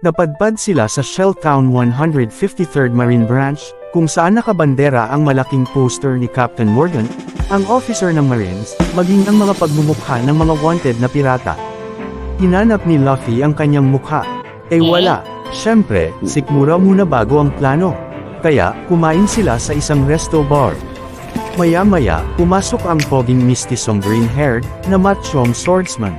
Napadpad sila sa Shelltown 153rd Marine Branch, kung saan nakabandera ang malaking poster ni Captain Morgan, ang officer ng Marines, maging ang mga pagmumukha ng mga wanted na pirata. Hinanap ni Luffy ang kanyang mukha. Wala. Siyempre, sikmura muna bago ang plano. Kaya, kumain sila sa isang resto bar. Maya-maya, pumasok ang poging mistysong green-haired, na machong swordsman.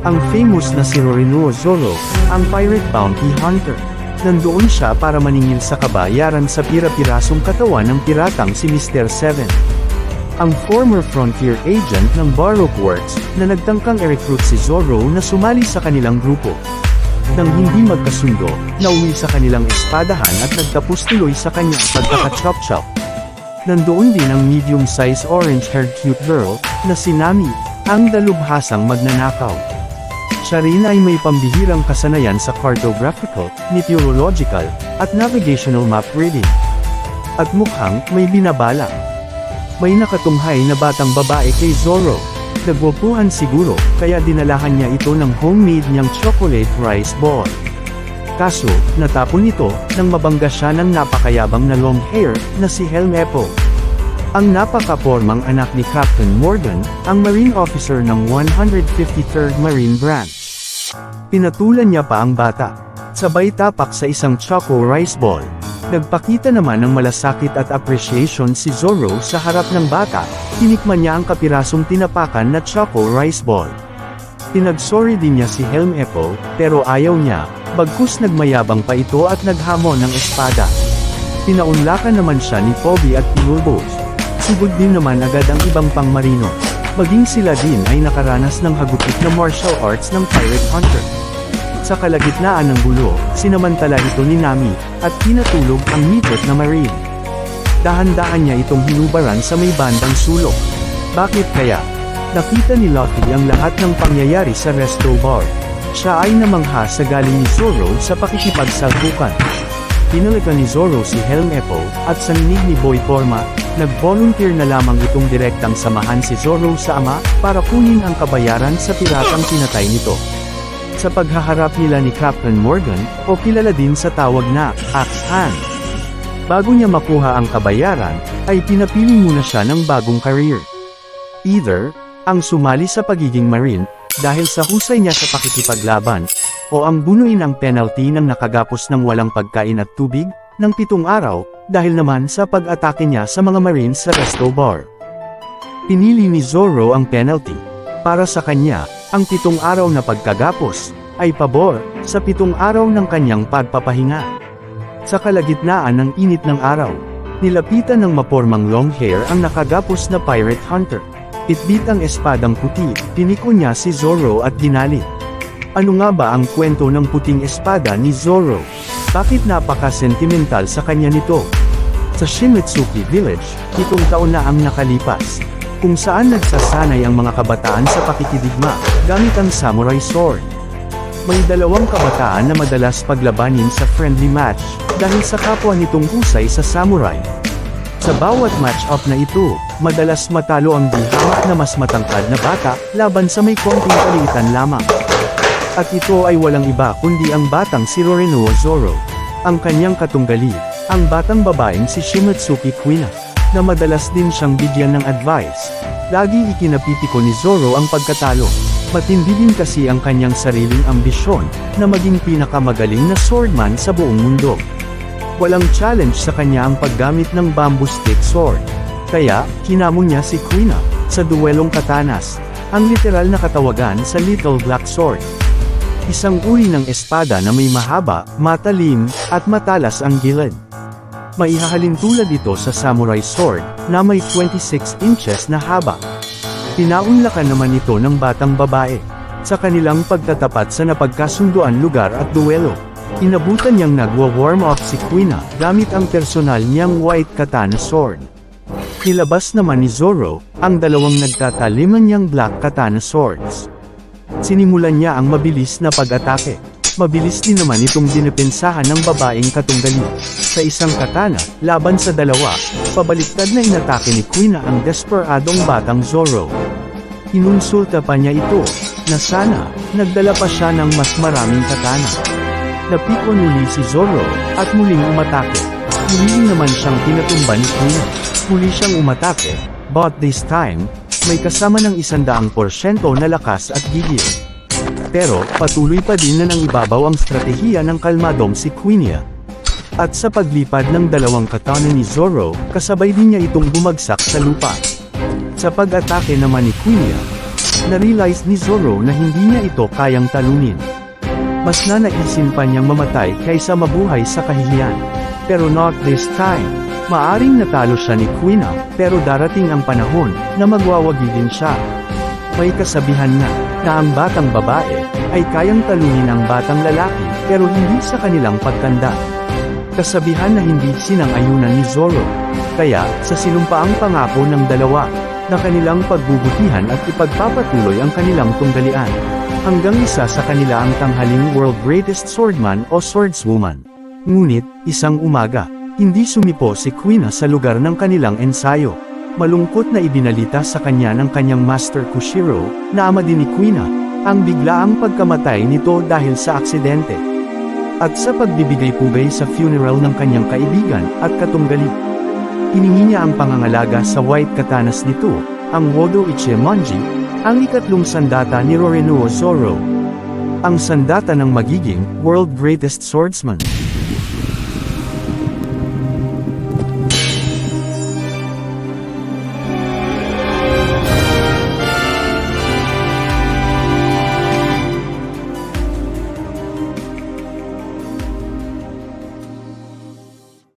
Ang famous na si Roronoa Zoro, ang pirate bounty hunter. Nandoon siya para maningil sa kabayaran sa pira-pirasong katawan ng piratang si Mr. Seven. Ang former frontier agent ng Baroque Works, na nagtangkang i-recruit si Zoro na sumali sa kanilang grupo. Nang hindi magkasundo, nauwi sa kanilang espadahan at nagtapos tuloy sa kanyang pagkaka-chop-chop. Nandoon din ang medium-size orange-haired cute girl, na si Nami, ang dalubhasang magnanakaw. Siya rin ay may pambihirang kasanayan sa cartographical, meteorological, at navigational map reading. At mukhang may binabalak. May nakatunghay na batang babae kay Zoro. Nagwapuhan siguro, kaya dinalahan niya ito ng homemade niyang chocolate rice ball. Kaso, natapon ito, nang mabangga siya ng napakayabang na long hair, na si Helm Apple. Ang napakapormang anak ni Captain Morgan, ang Marine officer ng 153rd Marine Branch. Pinatulan niya pa ang bata. Sabay tapak sa isang choco rice ball. Nagpakita naman ng malasakit at appreciation si Zoro sa harap ng bata, tinikman niya ang kapirasong tinapakan na choco rice ball. Pinagsorry din niya si Helm Apple, pero ayaw niya, bagkus nagmayabang pa ito at naghamon ng espada. Pinaunlakan naman siya ni Poby at Pulbos. Sugod din naman agad ang ibang pangmarino. Maging sila din ay nakaranas ng hagupit na martial arts ng pirate hunter. Sa kalagitnaan ng gulo, sinamantala ito ni Nami, at pinatulog ang midget na Marine. Dahan-dahan niya itong hinubaran sa may bandang sulok. Bakit kaya? Nakita ni Luffy ang lahat ng pangyayari sa resto bar. Siya ay namangha sa galing ni Zoro sa pakikipagsalpukan. Pinalikan ni Zoro si Helm Apple, at sa ninig ni Boy Forma, nag-volunteer na lamang itong direktang samahan si Zoro sa ama, para kunin ang kabayaran sa piratang pinatay nito. Sa paghaharap nila ni Captain Morgan, o kilala din sa tawag na Axe Hand. Bago niya makuha ang kabayaran, ay pinapili muna siya ng bagong career. Either, ang sumali sa pagiging Marine, dahil sa husay niya sa pakikipaglaban, o ang bunuin ang penalty ng nakagapos ng walang pagkain at tubig, ng 7 araw, dahil naman sa pag-atake niya sa mga Marines sa resto bar. Pinili ni Zoro ang penalty. Para sa kanya, ang 7 araw na pagkagapos, ay pabor, sa 7 araw ng kanyang pagpapahinga. Sa kalagitnaan ng init ng araw, nilapitan ng mapormang long hair ang nakagapos na pirate hunter. Pitbit ang espadang puti, tiniko niya si Zoro at dinali. Ano nga ba ang kwento ng puting espada ni Zoro? Bakit napaka-sentimental sa kanya nito? Sa Shimotsuki Village, 7 taon na ang nakalipas, kung saan nagsasanay ang mga kabataan sa pakikidigma, gamit ang samurai sword. May 2 kabataan na madalas paglabanin sa friendly match, dahil sa kapwa nitong husay sa samurai. Sa bawat match-up na ito, madalas matalo ang dihamak na mas matangkad na bata, laban sa may konting kaliitan lamang. At ito ay walang iba kundi ang batang si Roronoa Zoro. Ang kanyang katunggali, ang batang babaeng si Shimotsuki Kuina, na madalas din siyang bigyan ng advice. Lagi ikinapipiko ni Zoro ang pagkatalo. Matindi din kasi ang kanyang sariling ambisyon, na maging pinakamagaling na swordman sa buong mundo. Walang challenge sa kanya ang paggamit ng bamboo stick sword. Kaya, hinamon niya si Kuina, sa duwelong katanas, ang literal na katawagan sa Little Black Sword. Isang uri ng espada na may mahaba, matalim, at matalas ang gilid. Maihahalin tulad ito sa samurai sword, na may 26 inches na haba. Pinaunlakan naman ito ng batang babae. Sa kanilang pagtatapat sa napagkasunduan lugar at duwelo, inabutan niyang nagwa-warm up si Kuina, gamit ang personal niyang white katana sword. Nilabas naman ni Zoro, ang 2 nagtataliman niyang black katana swords. Sinimulan niya ang mabilis na pag-atake. Mabilis din naman itong dinipensahan ng babaeng katunggali. Sa isang katana, laban sa 2, pabaliktad na inatake ni Kuina ang desperadong batang Zoro. Inunsulta pa niya ito, na sana, nagdala pa siya ng mas maraming katana. Napikon muli si Zoro, at muling umatake. Muli naman siyang pinatumba ni Kuina. Muli siyang umatake, but this time, may kasama ng 100% na lakas at gigil. Pero, patuloy pa din na nang ibabaw ang stratehiya ng kalmadong si Quina. At sa paglipad ng dalawang katana ni Zoro, kasabay din niya itong bumagsak sa lupa. Sa pag-atake naman ni Quina, na-realize ni Zoro na hindi niya ito kayang talunin. Mas nanaisin pa niyang mamatay kaysa mabuhay sa kahihiyan. Pero not this time. Maaring natalo siya ni Quina, pero darating ang panahon na magwawagi din siya. May kasabihan na ang batang babae ay kayang talunin ang batang lalaki, pero hindi sa kanilang pagtanda. Kasabihan na hindi sinang-ayunan ni Zoro. Kaya, sa sinumpaang pangako ng dalawa, na kanilang pagbubutihan at ipagpapatuloy ang kanilang tunggalian. Hanggang isa sa kanila ang tanghaling World Greatest Swordman o Swordswoman. Ngunit, isang umaga, hindi sumipo si Quina sa lugar ng kanilang ensayo. Malungkot na ibinalita sa kanya ng kanyang Master Kushiro, na ama din ni Quina, ang biglaang pagkamatay nito dahil sa aksidente. At sa pagbibigay-pugay sa funeral ng kanyang kaibigan at katunggali. Hiningi niya ang pangangalaga sa white katanas nito, ang Wodo Ichimonji, ang ikatlong sandata ni Roronoa Zoro. Ang sandata ng magiging World Greatest Swordsman.